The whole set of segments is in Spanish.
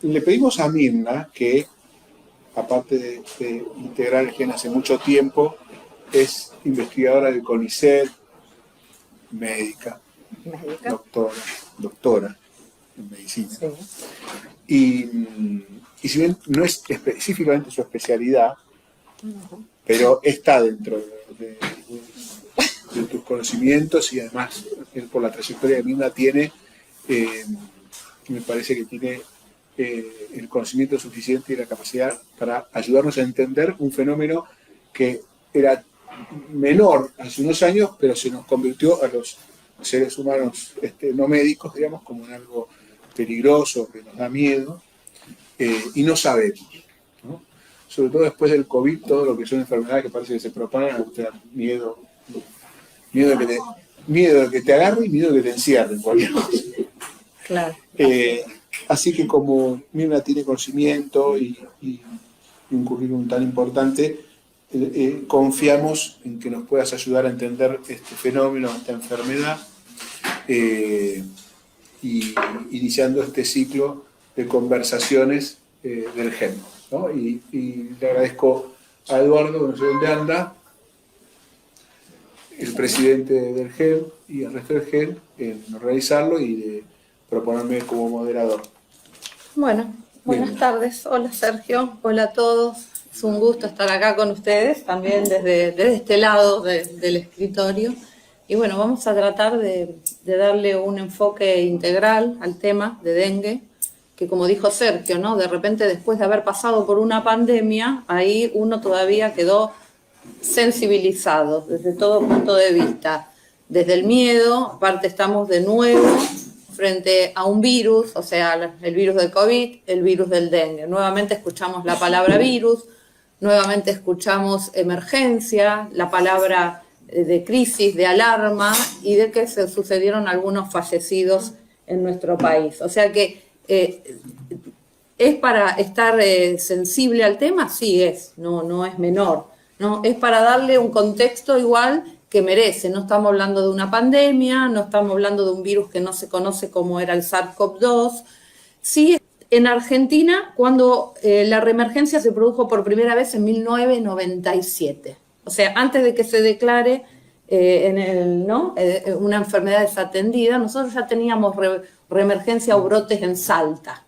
le pedimos a Mirna, que aparte de integrar el GEN hace mucho tiempo, es investigadora del CONICET, médica, doctora en medicina. Sí. Y si bien no es específicamente su especialidad, pero está dentro de tus conocimientos, y además por la trayectoria que Mirna tiene, me parece que tiene el conocimiento suficiente y la capacidad para ayudarnos a entender un fenómeno que era menor hace unos años, pero se nos convirtió a los seres humanos no médicos, digamos, como en algo peligroso, que nos da miedo, y no sabemos, ¿no? Sobre todo después del COVID, todo lo que son enfermedades que parece que se propagan, te da miedo de que te agarre y miedo de que te encierre en cualquier cosa. Claro. Así que como Mirna tiene conocimiento y un currículum tan importante, confiamos en que nos puedas ayudar a entender este fenómeno, esta enfermedad, y iniciando este ciclo de conversaciones del GEN, ¿no? Y le agradezco a Eduardo, no sé dónde anda, el presidente del GEN y al resto del GEN, en organizarlo y de proponerme como moderador. Bueno, buenas tardes. Hola Sergio, hola a todos. Es un gusto estar acá con ustedes, también desde este lado del escritorio. Y bueno, vamos a tratar de darle un enfoque integral al tema de dengue, que como dijo Sergio, ¿no? De repente después de haber pasado por una pandemia, ahí uno todavía quedó sensibilizado desde todo punto de vista. Desde el miedo, aparte estamos de nuevo frente a un virus, o sea, el virus del COVID, el virus del dengue. Nuevamente escuchamos la palabra virus, nuevamente escuchamos emergencia, la palabra de crisis, de alarma, y de que se sucedieron algunos fallecidos en nuestro país. O sea que ¿es para estar sensible al tema? Sí es, no es menor, ¿no? Es para darle un contexto igual que merece. No estamos hablando de una pandemia, no estamos hablando de un virus que no se conoce como era el SARS-CoV-2. Sí, en Argentina, cuando la reemergencia se produjo por primera vez en 1997. O sea, antes de que se declare una enfermedad desatendida, nosotros ya teníamos reemergencia o brotes en Salta.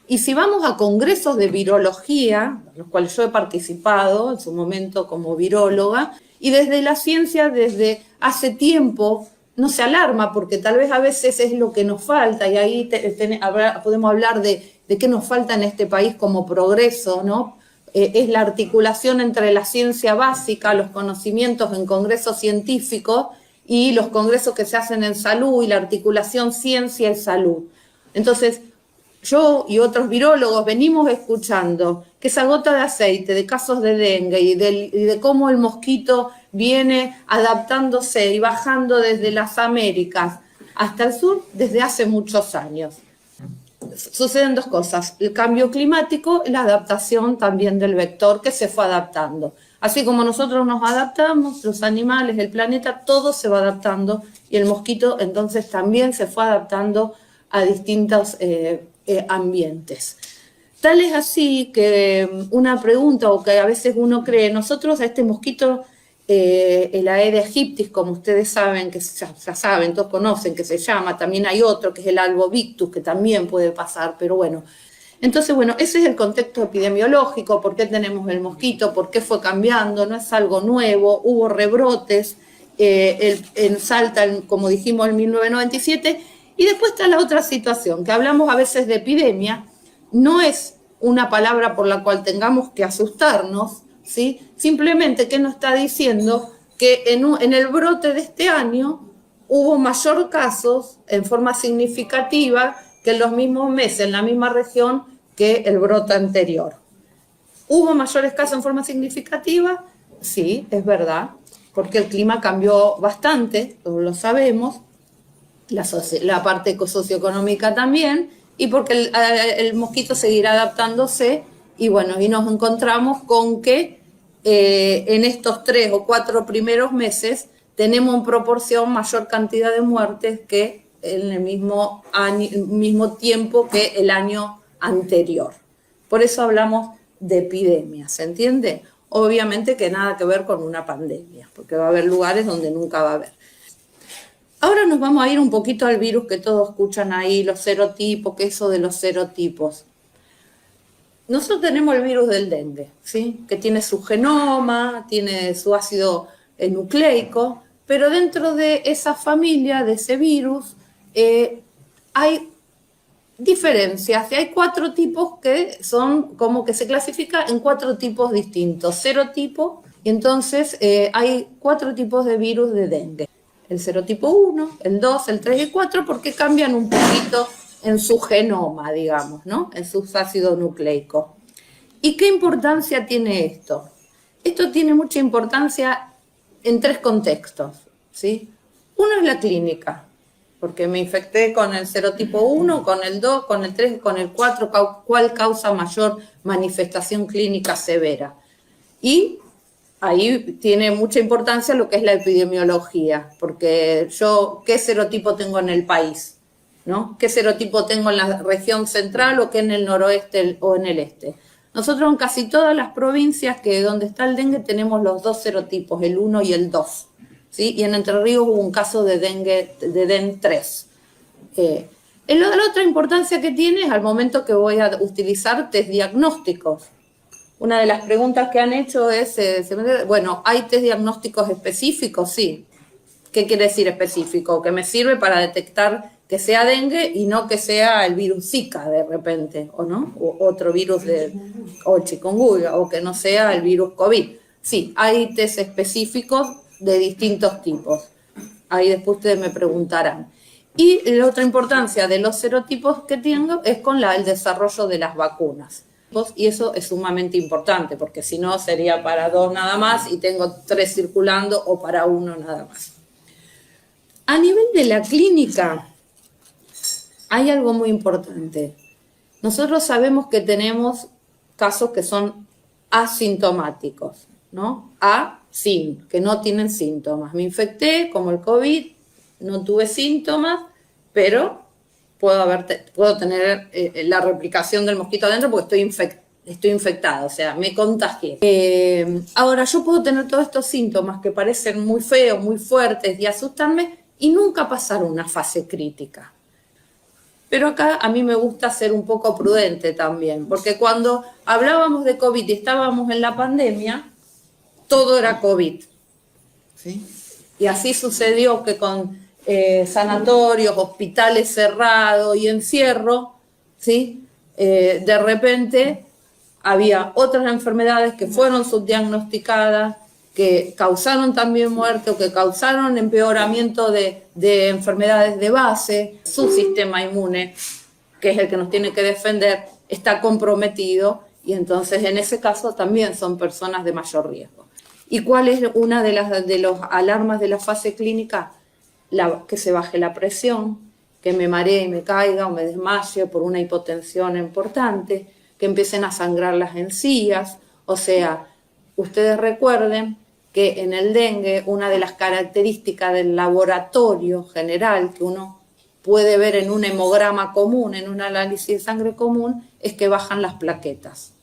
Y si vamos a congresos de virología, en los cuales yo he participado en su momento como viróloga, y desde la ciencia, desde hace tiempo, no se alarma, porque tal vez a veces es lo que nos falta, y ahí podemos hablar de qué nos falta en este país como progreso, ¿no? Es la articulación entre la ciencia básica, los conocimientos en congresos científicos y los congresos que se hacen en salud, y la articulación ciencia y salud. Entonces, yo y otros virólogos venimos escuchando que esa gota de aceite de casos de dengue y de cómo el mosquito viene adaptándose y bajando desde las Américas hasta el sur desde hace muchos años. Suceden dos cosas: el cambio climático y la adaptación también del vector, que se fue adaptando. Así como nosotros nos adaptamos, los animales, el planeta, todo se va adaptando, y el mosquito entonces también se fue adaptando a distintos ambientes. Tal es así que una pregunta, o que a veces uno cree, nosotros a este mosquito, el Aedes aegypti, como ustedes saben, que ya saben, todos conocen que se llama, también hay otro que es el albovictus, que también puede pasar, pero bueno. Entonces, bueno, ese es el contexto epidemiológico, por qué tenemos el mosquito, por qué fue cambiando, no es algo nuevo, hubo rebrotes en Salta, como dijimos, en 1997, y después está la otra situación, que hablamos a veces de epidemia, no es una palabra por la cual tengamos que asustarnos, ¿sí? Simplemente que nos está diciendo que en el brote de este año hubo mayor casos en forma significativa que en los mismos meses, en la misma región, que el brote anterior. ¿Hubo mayores casos en forma significativa? Sí, es verdad, porque el clima cambió bastante, lo sabemos, la parte socioeconómica también, y porque el mosquito seguirá adaptándose, y bueno, y nos encontramos con que en estos 3 o 4 primeros meses tenemos en proporción mayor cantidad de muertes que en el mismo tiempo que el año anterior. Por eso hablamos de epidemia, ¿se entiende? Obviamente que nada que ver con una pandemia, porque va a haber lugares donde nunca va a haber. Ahora nos vamos a ir un poquito al virus que todos escuchan ahí, los serotipos, que eso de los serotipos. Nosotros tenemos el virus del dengue, ¿sí? Que tiene su genoma, tiene su ácido nucleico, pero dentro de esa familia, de ese virus, hay diferencias. Hay 4 tipos que son como que se clasifica en 4 tipos distintos, serotipos, y entonces hay 4 tipos de virus de dengue. El serotipo 1, el 2, el 3 y el 4, porque cambian un poquito en su genoma, digamos, ¿no? En sus ácidos nucleicos. ¿Y qué importancia tiene esto? Esto tiene mucha importancia en 3 contextos, ¿sí? Uno es la clínica, porque me infecté con el serotipo 1, con el 2, con el 3, con el 4, ¿cuál causa mayor manifestación clínica severa? Y ahí tiene mucha importancia lo que es la epidemiología, porque yo, ¿qué serotipo tengo en el país? ¿No? ¿Qué serotipo tengo en la región central o qué en el noroeste o en el este? Nosotros en casi todas las provincias que donde está el dengue tenemos los 2 serotipos, el 1 y el 2. ¿Sí? Y en Entre Ríos hubo un caso de dengue, de DEN3. La otra importancia que tiene es al momento que voy a utilizar test diagnósticos. Una de las preguntas que han hecho es, bueno, ¿hay test diagnósticos específicos? Sí. ¿Qué quiere decir específico? Que me sirve para detectar que sea dengue y no que sea el virus Zika de repente, ¿o no? O otro virus o chikungunya, o que no sea el virus COVID. Sí, hay test específicos de distintos tipos. Ahí después ustedes me preguntarán. Y la otra importancia de los serotipos que tengo es con el desarrollo de las vacunas. Y eso es sumamente importante, porque si no sería para 2 nada más y tengo 3 circulando o para 1 nada más. A nivel de la clínica, hay algo muy importante. Nosotros sabemos que tenemos casos que son asintomáticos, ¿no? Sin, que no tienen síntomas. Me infecté como el COVID, no tuve síntomas, pero puedo tener la replicación del mosquito adentro porque estoy infectada, o sea, me contagié. Ahora, yo puedo tener todos estos síntomas que parecen muy feos, muy fuertes y asustarme y nunca pasar una fase crítica. Pero acá a mí me gusta ser un poco prudente también, porque cuando hablábamos de COVID y estábamos en la pandemia, todo era COVID. ¿Sí? Y así sucedió que con sanatorios, hospitales cerrados y encierro, ¿sí? De repente había otras enfermedades que fueron subdiagnosticadas, que causaron también muerte o que causaron empeoramiento de enfermedades de base. Su sistema inmune, que es el que nos tiene que defender, está comprometido y entonces en ese caso también son personas de mayor riesgo. ¿Y cuál es una de las alarmas de la fase clínica? Que se baje la presión, que me maree y me caiga o me desmaye por una hipotensión importante, que empiecen a sangrar las encías. O sea, ustedes recuerden que en el dengue una de las características del laboratorio general que uno puede ver en un hemograma común, en un análisis de sangre común, es que bajan las plaquetas.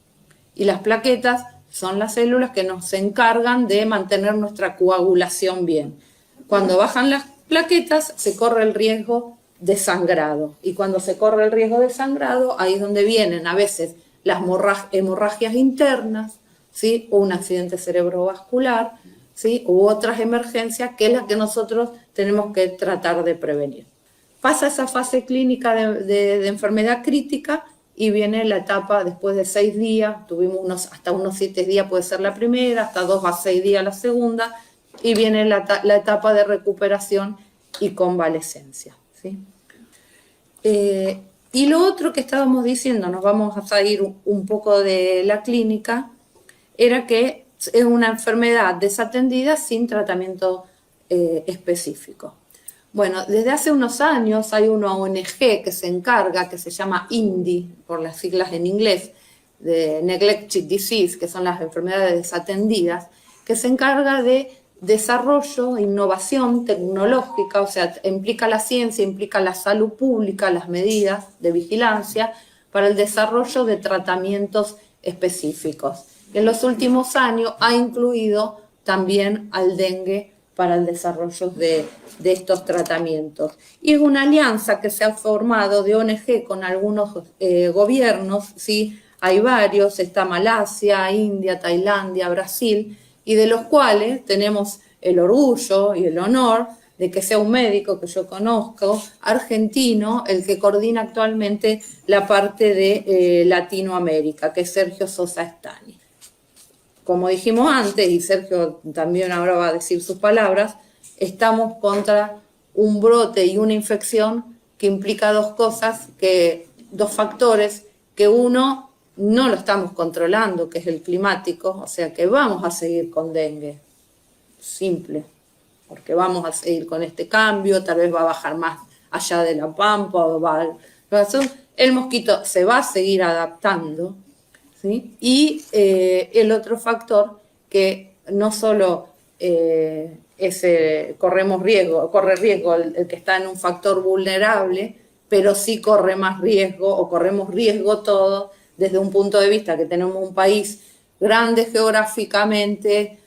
Y las plaquetas son las células que nos encargan de mantener nuestra coagulación bien. Cuando bajan las plaquetas se corre el riesgo de sangrado. Y cuando se corre el riesgo de sangrado, ahí es donde vienen a veces las hemorragias internas, ¿sí? O un accidente cerebrovascular, ¿sí? U otras emergencias que es la que nosotros tenemos que tratar de prevenir. Pasa esa fase clínica de enfermedad crítica y viene la etapa después de 6 días, tuvimos hasta unos 7 días puede ser la primera, hasta 2 a 6 días la segunda, y viene la etapa de recuperación y convalescencia, ¿sí? Y lo otro que estábamos diciendo, nos vamos a salir un poco de la clínica, era que es una enfermedad desatendida sin tratamiento específico. Bueno, desde hace unos años hay una ONG que se encarga, que se llama INDI, por las siglas en inglés, de Neglected Disease, que son las enfermedades desatendidas, que se encarga de desarrollo, innovación tecnológica, o sea, implica la ciencia, implica la salud pública, las medidas de vigilancia, para el desarrollo de tratamientos específicos. En los últimos años ha incluido también al dengue para el desarrollo de estos tratamientos. Y es una alianza que se ha formado de ONG con algunos gobiernos, ¿sí? Hay varios, está Malasia, India, Tailandia, Brasil, y de los cuales tenemos el orgullo y el honor de que sea un médico que yo conozco, argentino, el que coordina actualmente la parte de Latinoamérica, que es Sergio Sosa Estani. Como dijimos antes, y Sergio también ahora va a decir sus palabras, estamos contra un brote y una infección que implica dos cosas, dos factores, que uno no lo estamos controlando, que es el climático, o sea que vamos a seguir con dengue, simple, porque vamos a seguir con este cambio, tal vez va a bajar más allá de la pampa, el mosquito se va a seguir adaptando, ¿sí? Y el otro factor que no solo corre riesgo el que está en un factor vulnerable, pero sí corre más riesgo o corremos riesgo todos desde un punto de vista que tenemos un país grande geográficamente,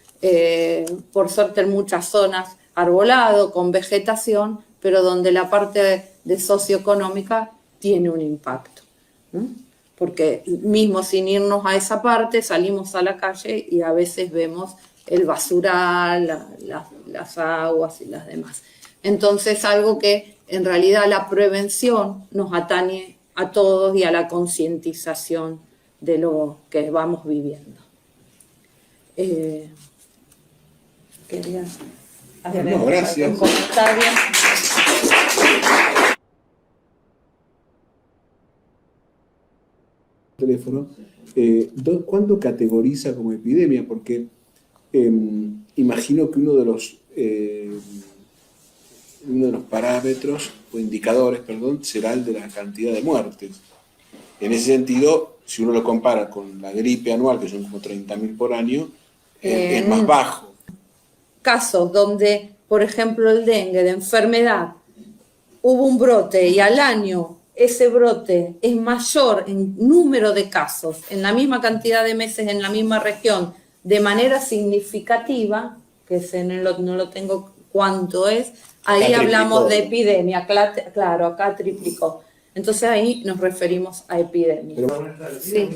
por suerte en muchas zonas arbolado, con vegetación, pero donde la parte de socioeconómica tiene un impacto, ¿no? Porque mismo sin irnos a esa parte, salimos a la calle y a veces vemos el basural, las aguas y las demás. Entonces, algo que en realidad la prevención nos atañe a todos y a la concientización de lo que vamos viviendo. Quería hacer gracias. un comentario. Teléfono, ¿cuándo categoriza como epidemia? Porque imagino que uno de los parámetros o indicadores, será el de la cantidad de muertes. En ese sentido, si uno lo compara con la gripe anual, que son como 30.000 por año, es más bajo. Casos donde, por ejemplo, el dengue de enfermedad, hubo un brote y al año ese brote es mayor en número de casos, en la misma cantidad de meses, en la misma región, de manera significativa, que no lo tengo cuánto es, ahí hablamos de epidemia, claro, acá triplicó. Entonces ahí nos referimos a epidemia. Sí.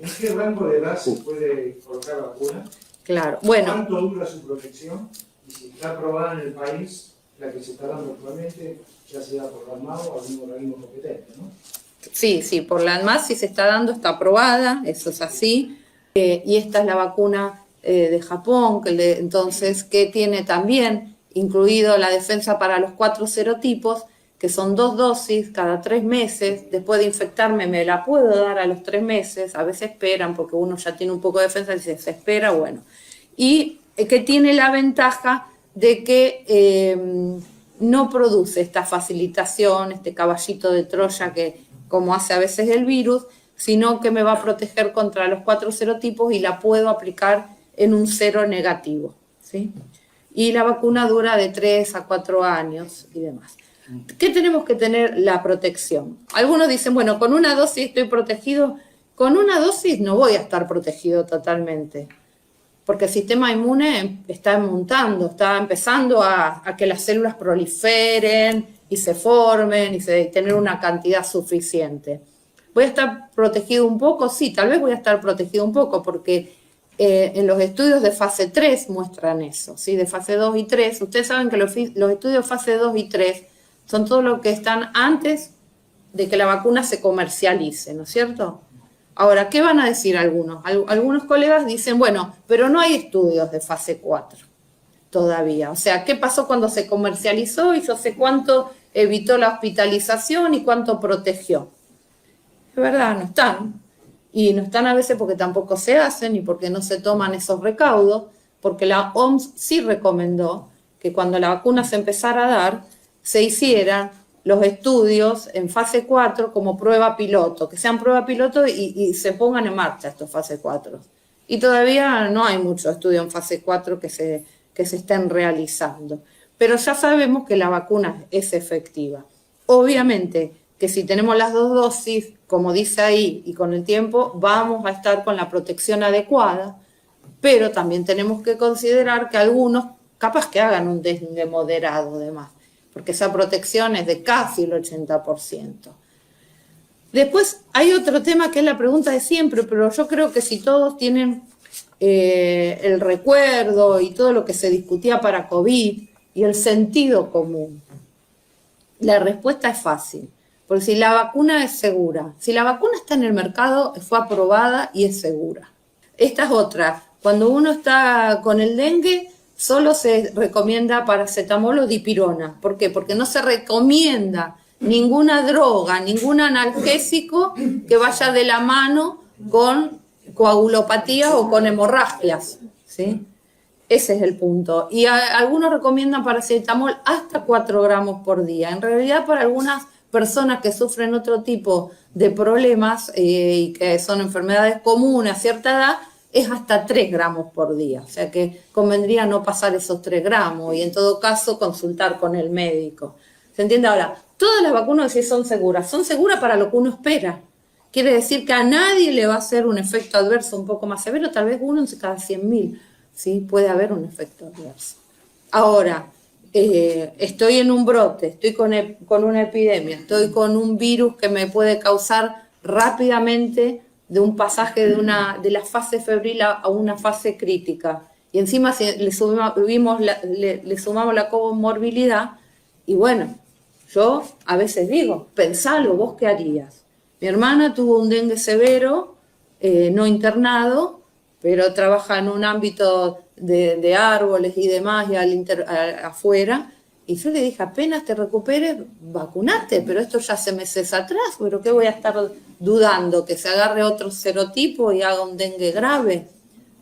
¿En qué rango de edad se puede colocar vacuna? Claro, bueno. ¿Cuánto dura su protección? Y si está aprobada en el país, la que se está dando actualmente, ya sea por la ANMAT o algún organismo competente, ¿no? Sí, por la ANMAT sí se está dando, está aprobada, eso es así. Y esta es la vacuna de Japón, entonces, que tiene también incluido la defensa para los 4 serotipos, que son 2 dosis cada 3 meses. Después de infectarme me la puedo dar a los 3 meses, a veces esperan porque uno ya tiene un poco de defensa y se espera, bueno. Y que tiene la ventaja de que no produce esta facilitación, este caballito de Troya que como hace a veces el virus, sino que me va a proteger contra los 4 serotipos y la puedo aplicar en un cero negativo, ¿sí? Y la vacuna dura de 3 a 4 años y demás. ¿Qué tenemos que tener? La protección. Algunos dicen, bueno, con una dosis estoy protegido. Con una dosis no voy a estar protegido totalmente, porque el sistema inmune está empezando a que las células proliferen y se formen y tener una cantidad suficiente. ¿Voy a estar protegido un poco? Sí, tal vez voy a estar protegido un poco, porque en los estudios de fase 3 muestran eso, ¿sí? De fase 2 y 3. Ustedes saben que los estudios de fase 2 y 3 son todo lo que están antes de que la vacuna se comercialice, ¿no es cierto? Ahora, ¿qué van a decir algunos? Algunos colegas dicen, bueno, pero no hay estudios de fase 4 todavía. O sea, ¿qué pasó cuando se comercializó y yo sé cuánto evitó la hospitalización y cuánto protegió? Es verdad, no están. Y no están a veces porque tampoco se hacen y porque no se toman esos recaudos, porque la OMS sí recomendó que cuando la vacuna se empezara a dar, se hicieran los estudios en fase 4 como prueba piloto, que sean prueba piloto y se pongan en marcha estos fase 4. Y todavía no hay mucho estudio en fase 4 que se estén realizando. Pero ya sabemos que la vacuna es efectiva. Obviamente que si tenemos las 2 dosis, como dice ahí, y con el tiempo, vamos a estar con la protección adecuada, pero también tenemos que considerar que algunos capaz que hagan un dengue moderado además, porque esa protección es de casi el 80%. Después hay otro tema que es la pregunta de siempre, pero yo creo que si todos tienen el recuerdo y todo lo que se discutía para COVID y el sentido común, la respuesta es fácil. Porque si la vacuna es segura, si la vacuna está en el mercado, fue aprobada y es segura. Esta es otra. Cuando uno está con el dengue, solo se recomienda paracetamol o dipirona. ¿Por qué? Porque no se recomienda ninguna droga, ningún analgésico que vaya de la mano con coagulopatía o con hemorragias, ¿sí? Ese es el punto. Y algunos recomiendan paracetamol hasta 4 gramos por día. En realidad, para algunas personas que sufren otro tipo de problemas y que son enfermedades comunes a cierta edad, es hasta 3 gramos por día. O sea que convendría no pasar esos 3 gramos y en todo caso consultar con el médico. ¿Se entiende? Ahora, todas las vacunas sí son seguras para lo que uno espera. Quiere decir que a nadie le va a hacer un efecto adverso un poco más severo, tal vez uno en cada 100.000, ¿sí? Puede haber un efecto adverso. Ahora, estoy en un brote, estoy con una epidemia, estoy con un virus que me puede causar rápidamente de un pasaje de la fase febril a una fase crítica. Y encima si le sumamos la comorbilidad, y bueno, yo a veces digo, pensalo, ¿vos qué harías? Mi hermana tuvo un dengue severo, no internado, pero trabaja en un ámbito de árboles y demás, y afuera, y yo le dije, apenas te recuperes, vacunate, pero esto ya hace meses atrás, pero ¿qué voy a estar dudando? Que se agarre otro serotipo y haga un dengue grave,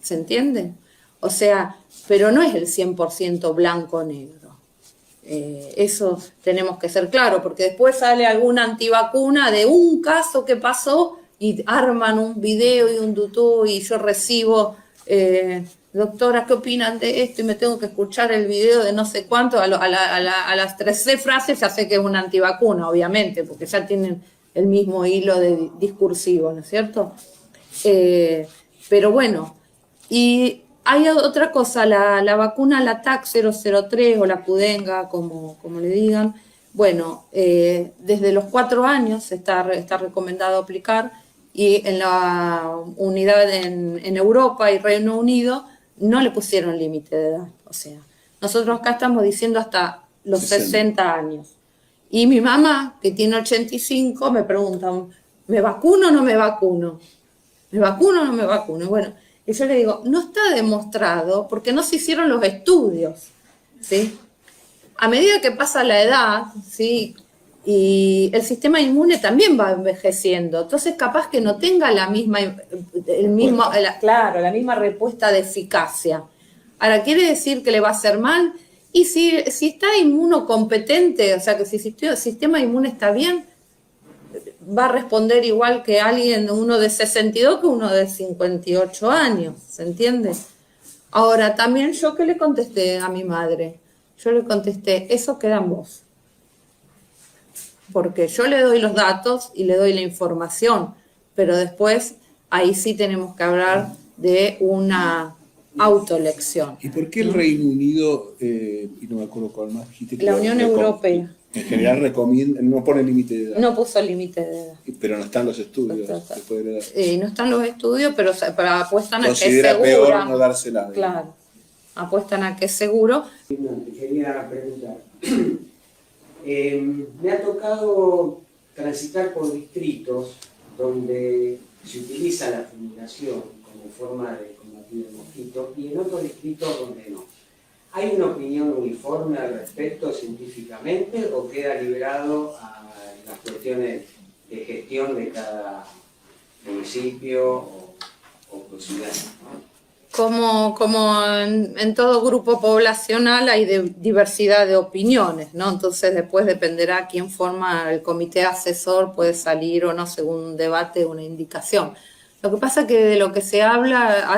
¿se entiende? O sea, pero no es el 100% blanco-negro. Eso tenemos que ser claros, porque después sale alguna antivacuna de un caso que pasó y arman un video y un tutú y yo recibo, doctora, ¿qué opinan de esto? Y me tengo que escuchar el video de no sé cuánto, a las 13 frases ya sé que es una antivacuna, obviamente, porque ya tienen el mismo hilo discursivo, ¿no es cierto? Pero bueno, y hay otra cosa, la vacuna, la TAC 003 o la Qdenga, como le digan, bueno, desde los 4 años está recomendado aplicar y en la unidad en Europa y Reino Unido no le pusieron límite de edad. O sea, nosotros acá estamos diciendo hasta los 60 años. Y mi mamá, que tiene 85, me pregunta, ¿me vacuno o no me vacuno? ¿Me vacuno o no me vacuno? Bueno, y yo le digo, no está demostrado porque no se hicieron los estudios, ¿sí? A medida que pasa la edad, ¿sí? Y el sistema inmune también va envejeciendo, entonces capaz que no tenga la misma respuesta de eficacia. Ahora, ¿quiere decir que le va a hacer mal? Y si está inmunocompetente, o sea que si el sistema inmune está bien, va a responder igual que uno de 62 que uno de 58 años, ¿se entiende? Ahora, también yo que le contesté a mi madre, yo le contesté, eso queda en vos. Porque yo le doy los datos y le doy la información, pero después ahí sí tenemos que hablar de una autoelección. ¿Y por qué el Reino Unido, y no me acuerdo cuál más dijiste? La Unión Europea. En general recomienda, no pone límite de edad. No puso límite de edad. Pero no están los estudios. Después de la edad. No están los estudios, pero apuestan a que es Considera segura. peor no dársela. Claro, apuestan a que es seguro. Quería preguntar. Me ha tocado transitar por distritos donde se utiliza la fumigación como forma de combatir el mosquito y en otros distritos donde no. ¿Hay una opinión uniforme al respecto científicamente o queda librado a las cuestiones de gestión de cada municipio o ciudad? Como en todo grupo poblacional hay diversidad de opiniones, ¿no? Entonces después dependerá quién forma el comité asesor, puede salir o no según un debate una indicación. Lo que pasa es que de lo que se habla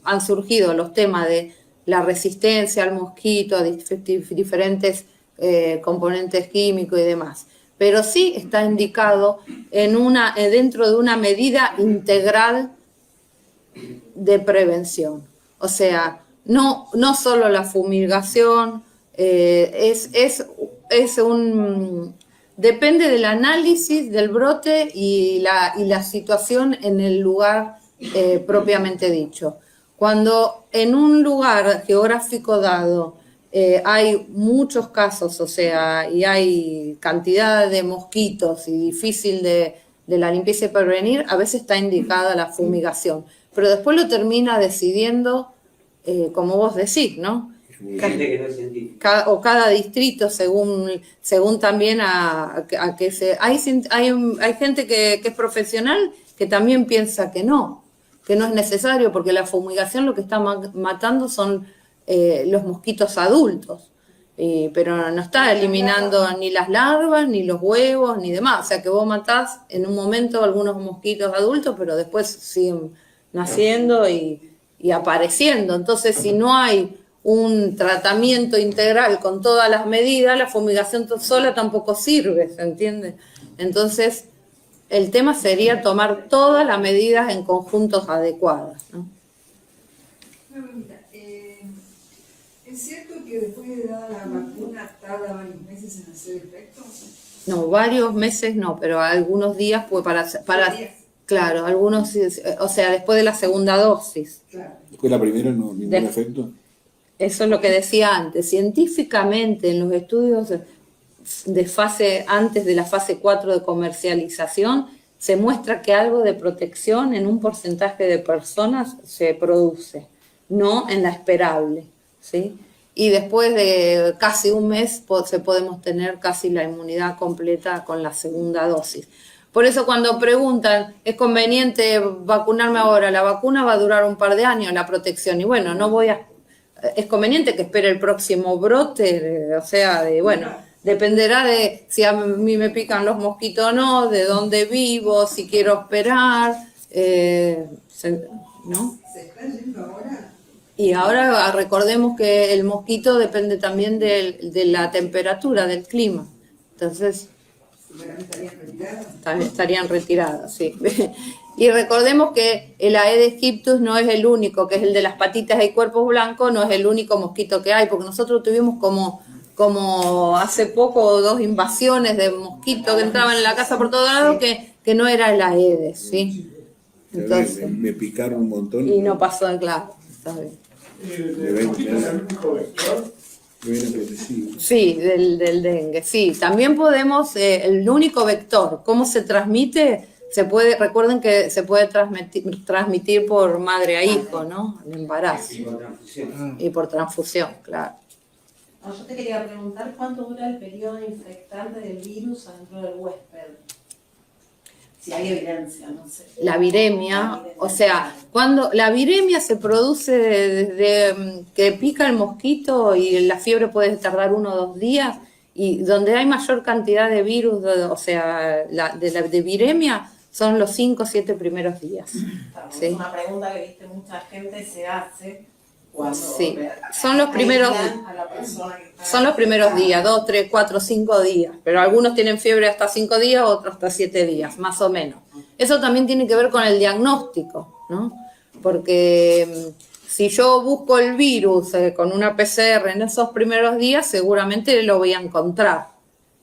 han surgido los temas de la resistencia al mosquito, a diferentes componentes químicos y demás. pero sí está indicado dentro de una medida integral de prevención. O sea, no solo la fumigación, depende del análisis del brote y la situación en el lugar propiamente dicho. Cuando en un lugar geográfico dado hay muchos casos, o sea, y hay cantidad de mosquitos y difícil de la limpieza y prevenir, a veces está indicada la fumigación, pero después lo termina decidiendo, como vos decís, ¿no? Gente que no es científica. Cada distrito según también a que se... Hay gente que es profesional que también piensa que no es necesario, porque la fumigación lo que está matando son los mosquitos adultos, pero no está eliminando ni las larvas, ni los huevos, ni demás. O sea que vos matás en un momento algunos mosquitos adultos, pero después siguen naciendo y apareciendo. Entonces, si no hay un tratamiento integral con todas las medidas, la fumigación sola tampoco sirve, ¿se entiende? Entonces, el tema sería tomar todas las medidas en conjuntos adecuadas, ¿no? Una pregunta, ¿es cierto que después de dada la vacuna tarda varios meses en hacer efecto? No, varios meses no, pero algunos días pues para claro, algunos, o sea, después de la segunda dosis. Claro. Después de la primera no ningún efecto. Eso es lo que decía antes. Científicamente, en los estudios de fase, antes de la fase 4 de comercialización, se muestra que algo de protección en un porcentaje de personas se produce, no en la esperable, ¿sí? Y después de casi un mes podemos tener casi la inmunidad completa con la segunda dosis. Por eso cuando preguntan, ¿es conveniente vacunarme ahora? La vacuna va a durar un par de años, la protección, y bueno, es conveniente que espere el próximo brote, o sea, dependerá de si a mí me pican los mosquitos o no, de dónde vivo, si quiero esperar, ¿no? ¿Se está yendo ahora? Y ahora recordemos que el mosquito depende también de la temperatura, del clima. Entonces, ¿Estarían retiradas? estarían retiradas, sí. Y recordemos que el Aedes aegyptus no es el único, que es el de las patitas y cuerpos blancos, no es el único mosquito que hay, porque nosotros tuvimos como hace poco 2 invasiones de mosquitos que entraban en la casa por todos lados, que no era el Aedes, ¿sí? Entonces, me picaron un montón. y no pasó, claro, está bien. ¿El mosquito es el único vector? Sí, del dengue, sí. También podemos, el único vector, ¿cómo se transmite? Recuerden que se puede transmitir por madre a hijo, ¿no? El embarazo. Y por transfusión. Y por transfusión, claro. No, yo te quería preguntar cuánto dura el periodo infectante del virus adentro del huésped. Si hay evidencia, no sé. La viremia, o sea, cuando la viremia se produce desde que pica el mosquito y la fiebre puede tardar 1 o 2 días, y donde hay mayor cantidad de virus, o sea, de viremia, son los 5 o 7 primeros días. ¿Sí? Es una pregunta que viste mucha gente se hace cuando sí. Son los primeros días, 2, 3, 4, 5 días, pero algunos tienen fiebre hasta 5 días, otros hasta 7 días, más o menos. Eso también tiene que ver con el diagnóstico, ¿no? Porque si yo busco el virus con una PCR en esos primeros días, seguramente lo voy a encontrar,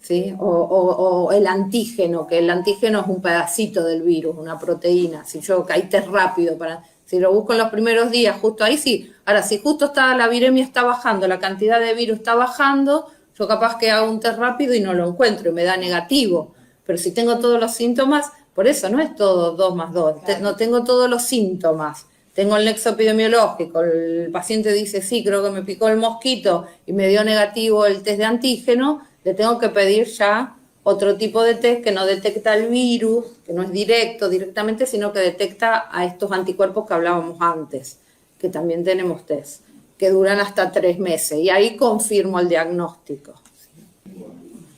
¿sí? O el antígeno, que el antígeno es un pedacito del virus, una proteína. Si yo caíste rápido si lo busco en los primeros días, justo ahí sí. Ahora, si justo la viremia está bajando, la cantidad de virus está bajando, yo capaz que hago un test rápido y no lo encuentro y me da negativo. Pero si tengo todos los síntomas, por eso no es todo 2 más 2, no tengo todos los síntomas. Tengo el nexo epidemiológico, el paciente dice, sí, creo que me picó el mosquito y me dio negativo el test de antígeno, le tengo que pedir ya otro tipo de test que no detecta el virus, que no es directamente, sino que detecta a estos anticuerpos que hablábamos antes, que también tenemos test, que duran hasta 3 meses, y ahí confirmo el diagnóstico.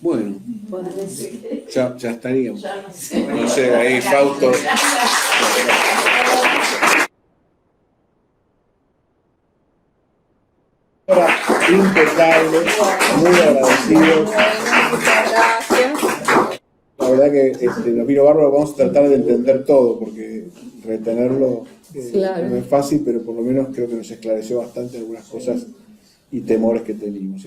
Bueno, ya estaríamos. Ya no sé. No sé, ahí Fausto. Impecable, muy agradecidos. Muchas gracias. verdad que nos vino bárbaro, vamos a tratar de entender todo, porque retenerlo Claro. no es fácil, pero por lo menos creo que nos esclareció bastante algunas cosas y temores que teníamos.